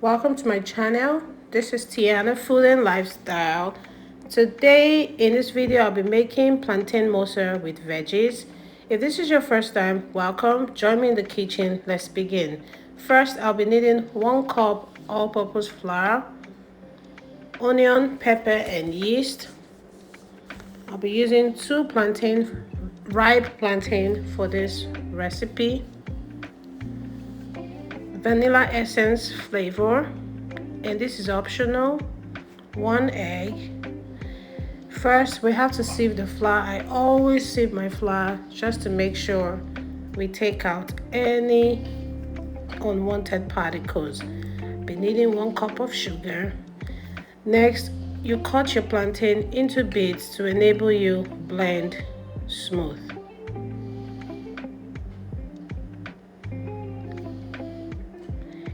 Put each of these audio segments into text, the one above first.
Welcome to my channel. This is Tiana Food and Lifestyle. Today in this video I'll be making plantain mosa with veggies. If this is your first time, welcome. Join me in the kitchen. Let's begin. First, I'll be needing 1 cup all-purpose flour, onion, pepper, and yeast. I'll be using 2 ripe plantain for this recipe. Vanilla essence flavor, and this is optional. 1 egg. First, we have to sieve the flour. I always sieve my flour just to make sure we take out any unwanted particles. Be needing 1 cup of sugar. Next, you cut your plantain into bits to enable you blend smooth.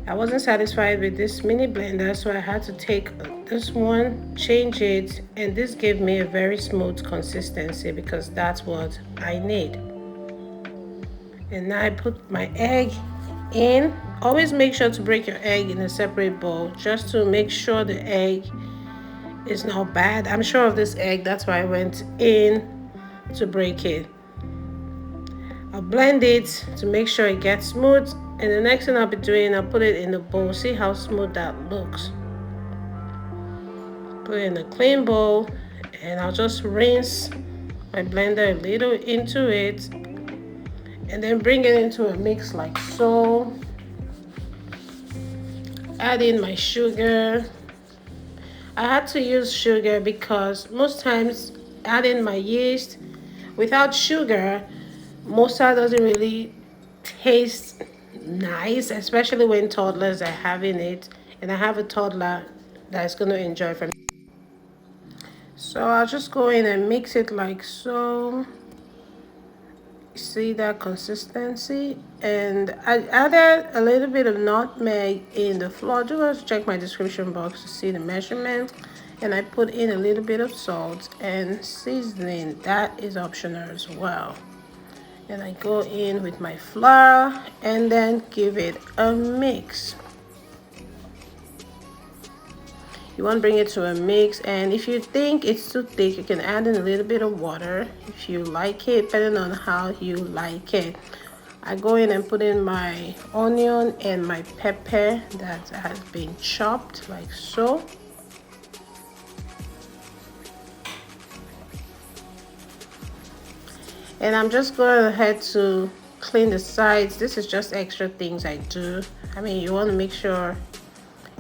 I wasn't satisfied with this mini blender, so I had to take this one, change it, and this gave me a very smooth consistency because that's what I need. And now I put my egg in. Always make sure to break your egg in a separate bowl just to make sure the egg is not bad. I'm sure of this egg, that's why I went in to break it. I'll blend it to make sure it gets smooth. And the next thing I'll be doing, I'll put it in the bowl. See how smooth that looks. Put it in a clean bowl, and I'll just rinse my blender a little into it, and then bring it into a mix like so. Add in my sugar. I had to use sugar because most times adding my yeast without sugar, mosa doesn't really taste nice, especially when toddlers are having it, and I have a toddler that's going to enjoy from it. So I'll just go in and mix it like so. See that consistency? And I added a little bit of nutmeg in the flour. Just check my description box to see the measurement. And I put in a little bit of salt and seasoning. That is optional as well. And I go in with my flour and then give it a mix. You want to bring it to a mix, and if you think it's too thick, you can add in a little bit of water if you like it, depending on how you like it. I go in and put in my onion and my pepper that has been chopped like so. And I'm just going ahead to clean the sides. This is just extra things I do. I mean, you want to make sure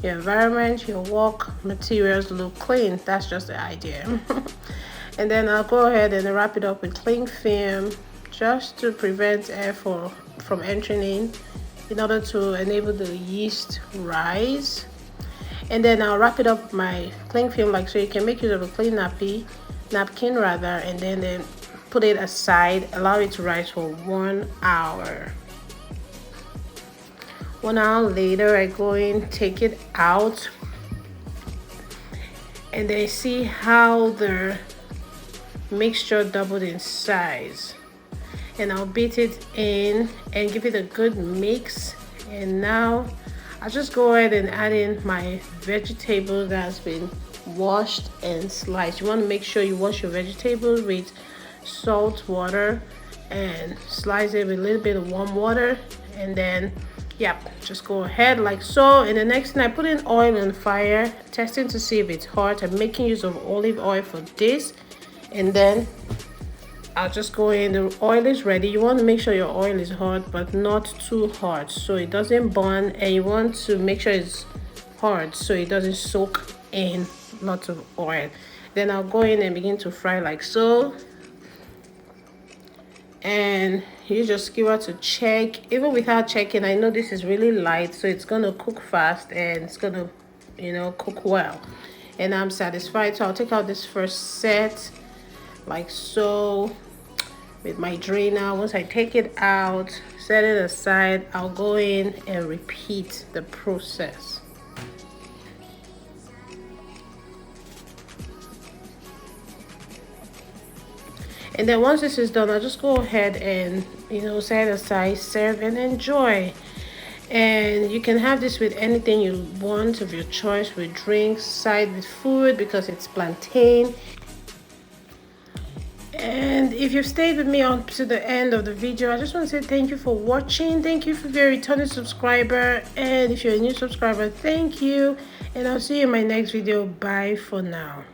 your environment, your work materials look clean. That's just the idea. And then I'll go ahead and wrap it up with cling film just to prevent air from entering in order to enable the yeast rise. And then I'll wrap it up with my cling film like so. You can make use of a clean napkin rather, and then put it aside, allow it to rise for 1 hour. 1 hour later, I go in, take it out, and then see how the mixture doubled in size. And I'll beat it in and give it a good mix. And now I'll just go ahead and add in my vegetable that's been washed and sliced. You want to make sure you wash your vegetables with salt water and slice it with a little bit of warm water, and then just go ahead like so. And the next thing, I put in oil on fire, testing to see if it's hot. I'm making use of olive oil for this, and then I'll just go in. The oil is ready. You want to make sure your oil is hot but not too hot so it doesn't burn, and you want to make sure it's hot so it doesn't soak in lots of oil. Then I'll go in and begin to fry like so. And you just give it to check. Even without checking, I know this is really light, so it's gonna cook fast and it's gonna cook well, and I'm satisfied. So I'll take out this first set like so with my drainer. Once I take it out, set it aside, I'll go in and repeat the process. And then once this is done, I'll just go ahead and set aside, serve, and enjoy. And you can have this with anything you want of your choice, with drinks, side with food, because it's plantain. And if you've stayed with me up to the end of the video, I just want to say thank you for watching. Thank you for being a returning subscriber, and if you're a new subscriber, thank you, and I'll see you in my next video. Bye for now.